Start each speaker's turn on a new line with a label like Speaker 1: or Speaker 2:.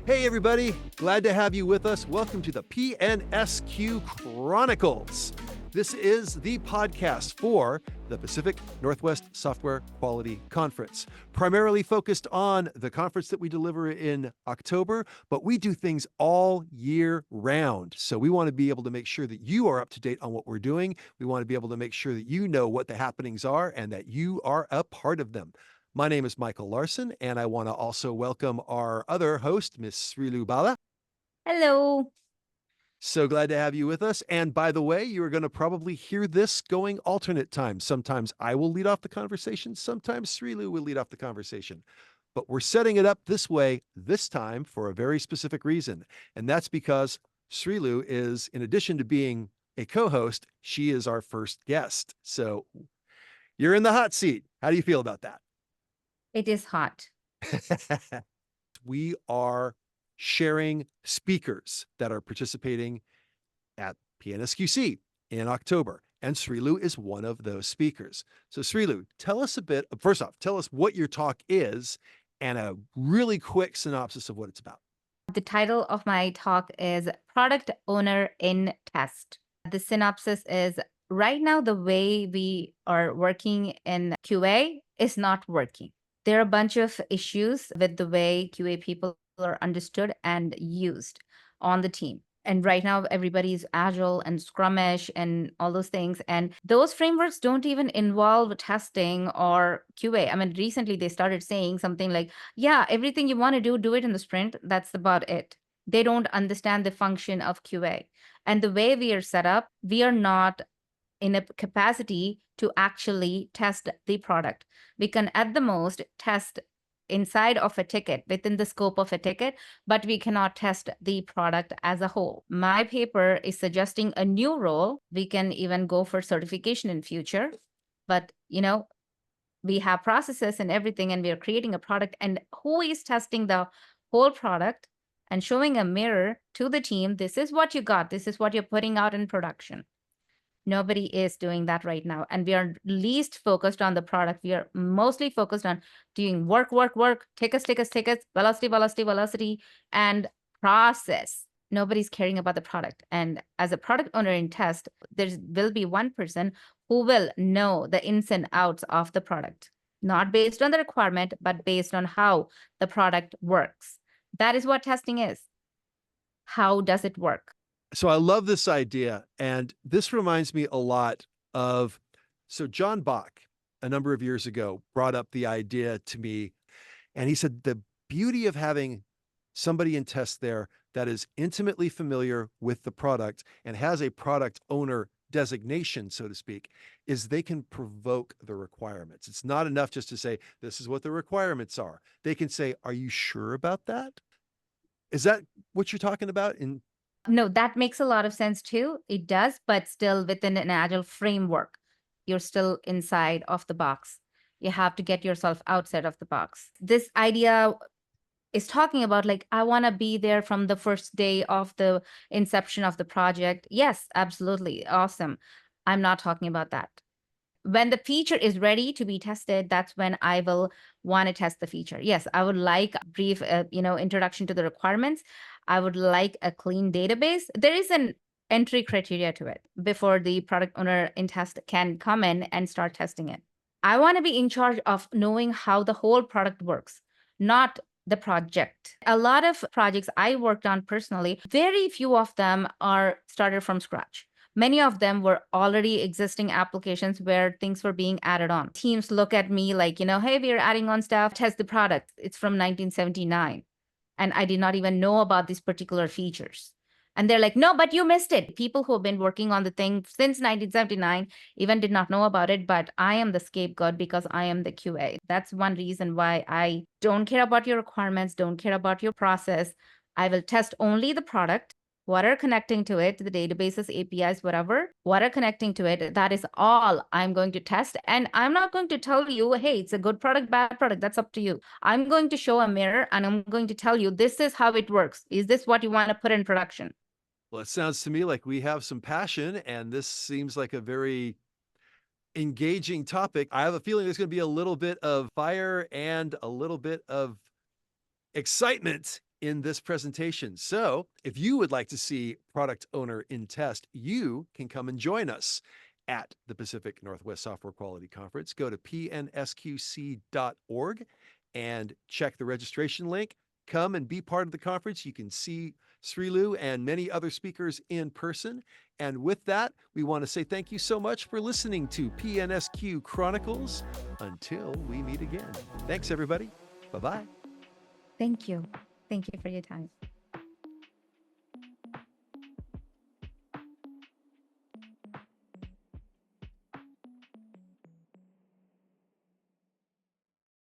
Speaker 1: Hey, everybody. Glad to have you with us. Welcome to the PNSQ Chronicles. This is the podcast for the Pacific Northwest Software Quality Conference, primarily focused on the conference that we deliver in October, but we do things all year round. So we want to be able to make sure that you are up to date on what we're doing. We want to be able to make sure that you know what the happenings are and that you are a part of them. My name is Michael Larsen, and I want to also welcome our other host, Miss Srilu Balla.
Speaker 2: Hello.
Speaker 1: So glad to have you with us. And by the way, you're going to probably hear this going alternate times. Sometimes I will lead off the conversation. Sometimes Srilu will lead off the conversation. But we're setting it up this way this time for a very specific reason. And that's because Srilu is, in addition to being a co-host, she is our first guest. So you're in the hot seat. How do you feel about that?
Speaker 2: It is hot.
Speaker 1: We are sharing speakers that are participating at PNSQC in October. And Srilu is one of those speakers. So Srilu, tell us a bit, first off, tell us what your talk is and a really quick synopsis of what it's about.
Speaker 2: The title of my talk is Product Owner in Test. The synopsis is right now, the way we are working in QA is not working. There are a bunch of issues with the way QA people are understood and used on the team. And right now, everybody's agile and scrummish and all those things. And those frameworks don't even involve testing or QA. I mean, recently they started saying something like, yeah, everything you want to do it in the sprint. That's about it. They don't understand the function of QA. And the way we are set up, we are not in a capacity to actually test the product. We can at the most test inside of a ticket, within the scope of a ticket, but we cannot test the product as a whole. My paper is suggesting a new role. We can even go for certification in future, but we have processes and everything, and we are creating a product. And who is testing the whole product and showing a mirror to the team? This is what you got. This is what you're putting out in production. Nobody is doing that right now. And we are least focused on the product. We are mostly focused on doing work, tickets, velocity, and process. Nobody's caring about the product. And as a product owner in test, there will be one person who will know the ins and outs of the product, not based on the requirement, but based on how the product works. That is what testing is. How does it work?
Speaker 1: So I love this idea. And this reminds me a lot of, so John Bach, a number of years ago, brought up the idea to me. And he said, the beauty of having somebody in test there that is intimately familiar with the product and has a product owner designation, so to speak, is they can provoke the requirements. It's not enough just to say, this is what the requirements are. They can say, are you sure about that? Is that what you're talking about?
Speaker 2: No, that makes a lot of sense too. It does, but still within an agile framework. You're still inside of the box. You have to get yourself outside of the box. This idea is talking about like, I want to be there from the first day of the inception of the project. Yes, absolutely. Awesome. I'm not talking about that. When the feature is ready to be tested, that's when I will want to test the feature. Yes, I would like a brief, introduction to the requirements. I would like a clean database. There is an entry criteria to it before the product owner in test can come in and start testing it. I want to be in charge of knowing how the whole product works, not the project. A lot of projects I worked on personally, very few of them are started from scratch. Many of them were already existing applications where things were being added on. Teams look at me like, hey, we're adding on stuff, test the product. It's from 1979. And I did not even know about these particular features. And they're like, no, but you missed it. People who have been working on the thing since 1979 even did not know about it, but I am the scapegoat because I am the QA. That's one reason why I don't care about your requirements, don't care about your process. I will test only the product. What are connecting to it, the databases, APIs, whatever, what are connecting to it, that is all I'm going to test. And I'm not going to tell you, hey, it's a good product, bad product. That's up to you. I'm going to show a mirror and I'm going to tell you, this is how it works. Is this what you want to put in production?
Speaker 1: Well, it sounds to me like we have some passion, and this seems like a very engaging topic. I have a feeling there's going to be a little bit of fire and a little bit of excitement in this presentation. So if you would like to see Product Owner in Test, you can come and join us at the Pacific Northwest Software Quality Conference. Go to pnsqc.org and check the registration link. Come and be part of the conference. You can see Srilu and many other speakers in person. And with that, we want to say thank you so much for listening to PNSQ Chronicles. Until we meet again. Thanks, everybody. Bye-bye.
Speaker 2: Thank you. Thank you for your time.